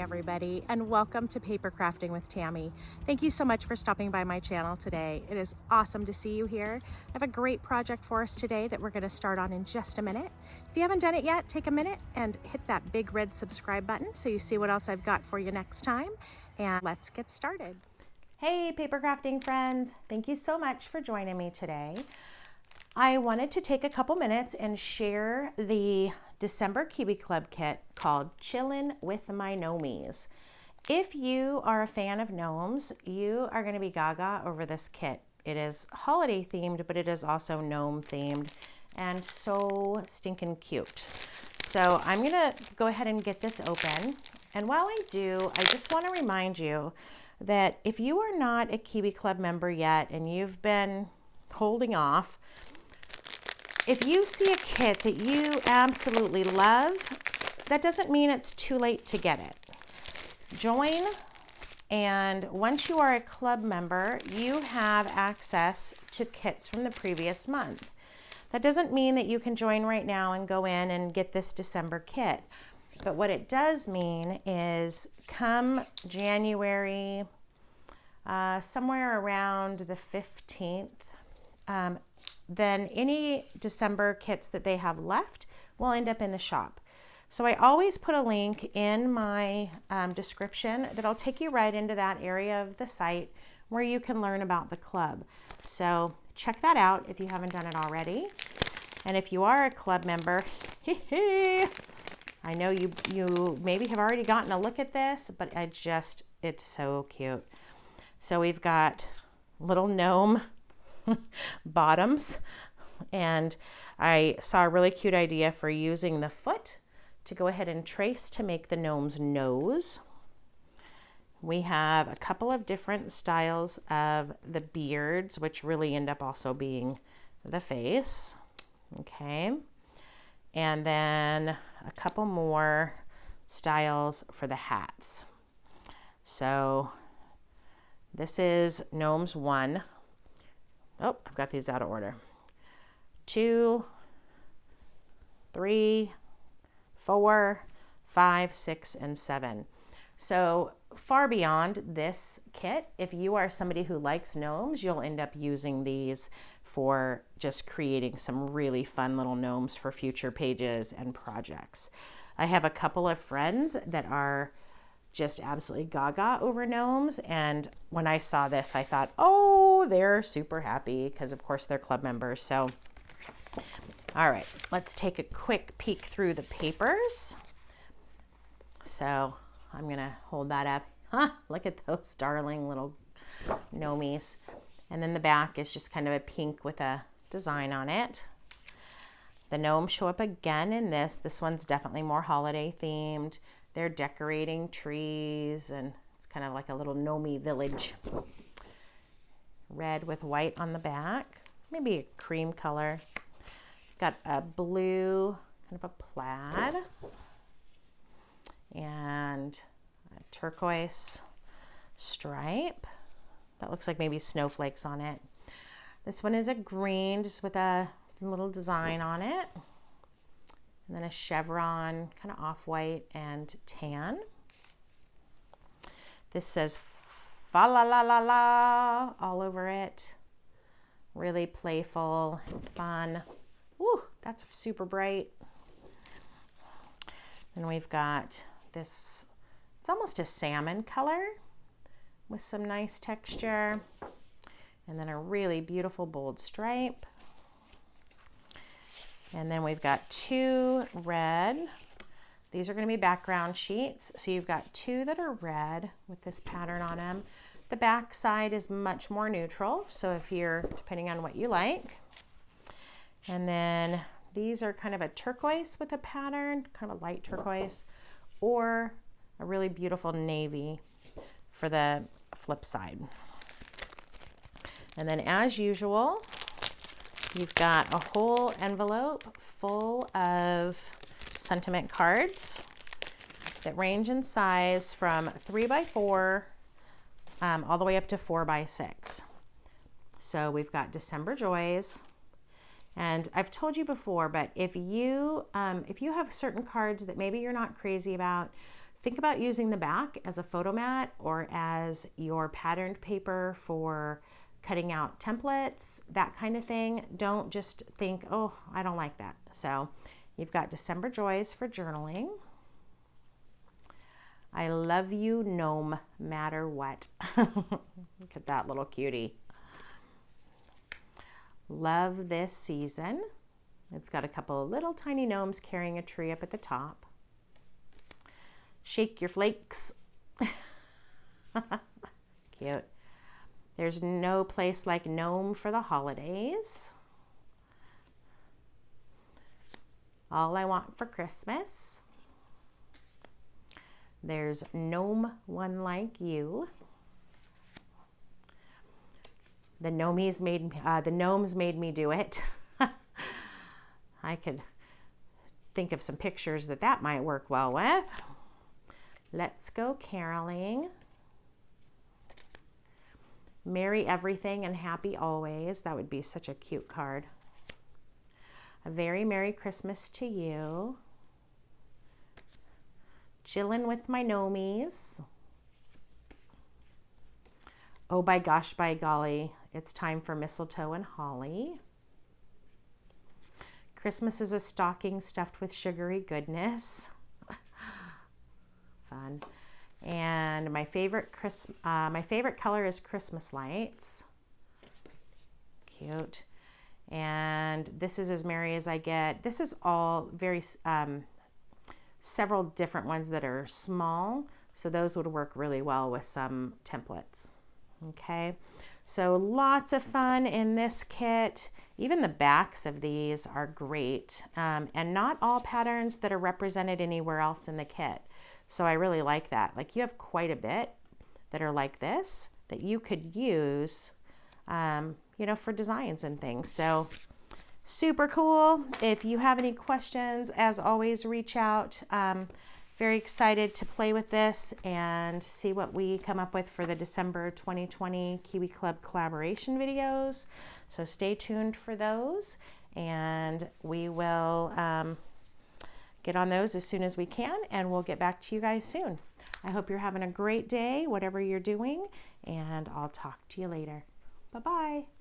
everybody, and welcome to Paper Crafting with Tammy. Thank you so much for stopping by my channel today. It is awesome to see you here. I have a great project for us today that we're going to start on in just a minute. If you haven't done it yet, take a minute and hit that big red subscribe button so you see what else I've got for you next time, and let's get started. Hey Paper Crafting friends, thank you so much for joining me today. I wanted to take a couple minutes and share the December Kiwi Club Kit called Chillin With My Gnomies. If you are a fan of gnomes, you are going to be gaga over this kit. It is holiday themed, but it is also gnome themed and so stinking cute. So I'm going to go ahead and get this open. And while I do, I just want to remind you that if you are not a Kiwi Club member yet and you've been holding off, if you see a kit that you absolutely love, that doesn't mean it's too late to get it. Join, and once you are a club member, you have access to kits from the previous month. That doesn't mean that you can join right now and go in and get this December kit. But what it does mean is come January, somewhere around the 15th, then any December kits that they have left will end up in the shop. So I always put a link in my description that'll take you right into that area of the site where you can learn about the club. So check that out if you haven't done it already. And if you are a club member, I know you maybe have already gotten a look at this, but it's so cute. So we've got little gnome bottoms, and I saw a really cute idea for using the foot to go ahead and trace to make the gnome's nose. We have a couple of different styles of the beards, which really end up also being the face. Okay, and then a couple more styles for the hats. So this is Gnomes 1. Oh, I've got these out of order. 2, 3, 4, 5, 6, and 7. So far beyond this kit, if you are somebody who likes gnomes, you'll end up using these for just creating some really fun little gnomes for future pages and projects. I have a couple of friends that are just absolutely gaga over gnomes, and when I saw this I thought, oh, they're super happy because of course they're club members. So all right, let's take a quick peek through the papers. So I'm gonna hold that up. Look at those darling little gnomies. And then the back is just kind of a pink with a design on it. The gnomes show up again in this. This one's definitely more holiday themed. They're decorating trees, and it's kind of like a little gnomey village. Red with white on the back, maybe a cream color. Got a blue, kind of a plaid, and a turquoise stripe. That looks like maybe snowflakes on it. This one is a green, just with a little design on it. And then a chevron, kind of off-white and tan. This says fa la la la la all over it. Really playful and fun. Woo, that's super bright. Then we've got this, it's almost a salmon color with some nice texture. And then a really beautiful bold stripe. And then we've got 2 red. These are going to be background sheets. So you've got 2 that are red with this pattern on them. The back side is much more neutral, so if you're, depending on what you like. And then these are kind of a turquoise with a pattern, kind of a light turquoise, or a really beautiful navy for the flip side. And then as usual, you've got a whole envelope full of sentiment cards that range in size from 3x4 all the way up to 4x6. So we've got December Joys, And I've told you before, but if you have certain cards that maybe you're not crazy about, Think about using the back as a photo mat or as your patterned paper for cutting out templates, that kind of thing. Don't just think, oh, I don't like that. So you've got December Joys for journaling. I love you no matter what. Look at that little cutie. Love this season. It's got a couple of little tiny gnomes carrying a tree up at the top. Shake your flakes. Cute. There's no place like gnome for the holidays. All I want for Christmas. There's gnome one like you. The gnomes made me do it. I could think of some pictures that might work well with. Let's go caroling. Merry everything and happy always. That would be such a cute card. A very Merry Christmas to you. Chillin' with my gnomies. Oh, by gosh, by golly, it's time for mistletoe and holly. Christmas is a stocking stuffed with sugary goodness. Fun. And my favorite color is Christmas lights. Cute. And this is as merry as I get. This is all very several different ones that are small, so those would work really well with some templates. Okay, so lots of fun in this kit. Even the backs of these are great, and not all patterns that are represented anywhere else in the kit. So I really like that. Like, you have quite a bit that are like this that you could use, you know, for designs and things. So super cool. If you have any questions, as always, reach out. Very excited to play with this and see what we come up with for the December 2020 Kiwi Club collaboration videos. So stay tuned for those, and we will get on those as soon as we can, and we'll get back to you guys soon. I hope you're having a great day, whatever you're doing, and I'll talk to you later. Bye-bye.